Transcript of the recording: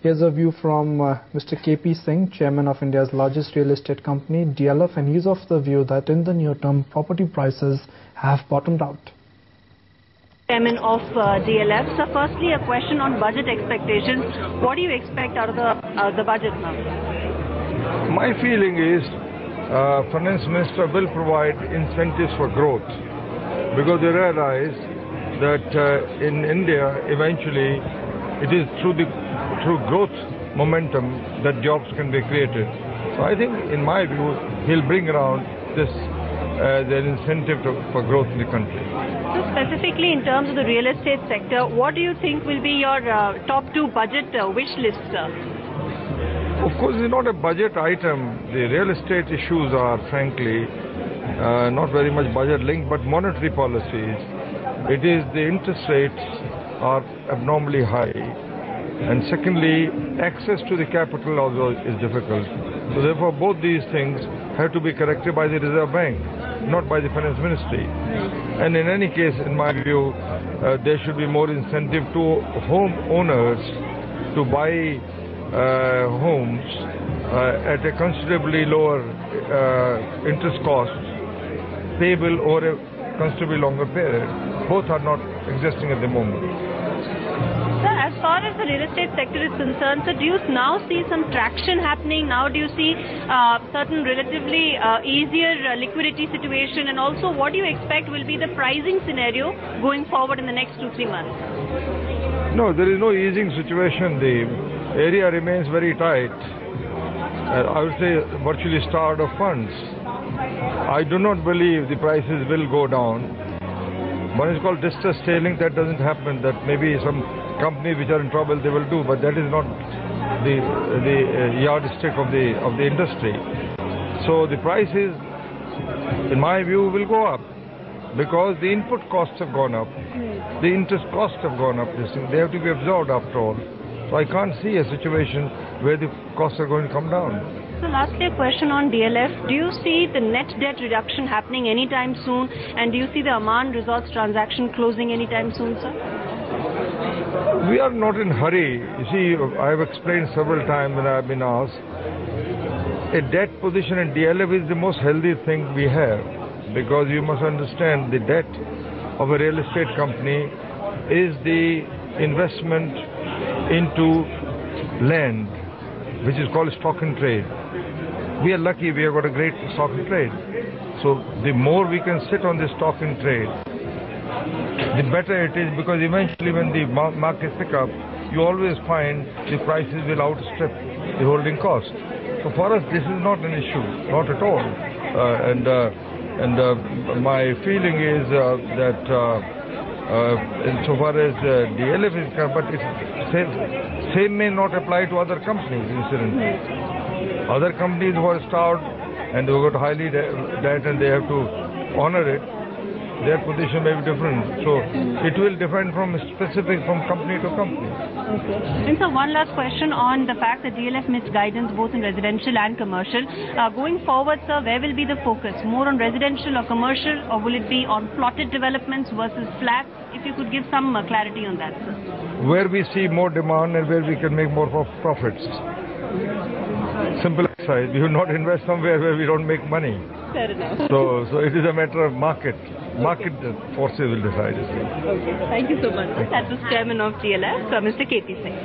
Here's a view from Mr. KP Singh, Chairman of India's largest real estate company, DLF, and he's of the view that in the near term, property prices have bottomed out. Chairman of DLF. So firstly, a question on budget expectations. What do you expect out of the budget now? My feeling is Finance Minister will provide incentives for growth because they realize that in India, eventually, it is through growth momentum that jobs can be created. So I think, in my view, he'll bring around this the incentive for growth in the country. So specifically in terms of the real estate sector, what do you think will be your top two budget wish lists, sir? Of course, it's not a budget item. The real estate issues are, frankly, not very much budget linked, but monetary policies. It is the interest rates are abnormally high. And secondly, access to the capital also is difficult. So therefore, both these things have to be corrected by the Reserve Bank, not by the Finance Ministry. And in any case, in my view, there should be more incentive to homeowners to buy homes at a considerably lower interest cost, payable over a considerably longer period. Both are not existing at the moment. Sir, as far as the real estate sector is concerned, so do you now see some traction happening? Now do you see certain relatively easier liquidity situation? And also, what do you expect will be the pricing scenario going forward in the next 2-3 months? No, there is no easing situation. The area remains very tight. I would say virtually starved of funds. I do not believe the prices will go down. One is called distress selling. That doesn't happen. That maybe some companies which are in trouble they will do, but that is not the yardstick of the industry. So the prices, in my view, will go up because the input costs have gone up, the interest costs have gone up. They have to be absorbed after all. So I can't see a situation where the costs are going to come down. So lastly, a question on DLF. Do you see the net debt reduction happening anytime soon? And do you see the Amman Resorts transaction closing anytime soon, sir? We are not in a hurry. You see, I have explained several times when I have been asked, a debt position in DLF is the most healthy thing we have, because you must understand the debt of a real estate company is the investment into land, which is called stock and trade. We are lucky we have got a great stock and trade. So the more we can sit on the stock and trade, the better it is, because eventually when the markets pick up, you always find the prices will outstrip the holding cost. So for us, this is not an issue, not at all. My feeling is that insofar as DLF is concerned, but same may not apply to other companies, incidentally. Other companies who are starved and they have got highly debt and they have to honor it, their position may be different. So it will depend from company to company. Okay. And so one last question on the fact that DLF missed guidance both in residential and commercial. Going forward, sir, where will be the focus? More on residential or commercial, or will it be on plotted developments versus flats? If you could give some clarity on that, sir. Where we see more demand and where we can make more profits. Simple exercise. We will not invest somewhere where we don't make money. Fair enough. So it is a matter of market. Market forces will decide. Okay. Thank you so much. That was Chairman of DLF, Mr. KP Singh.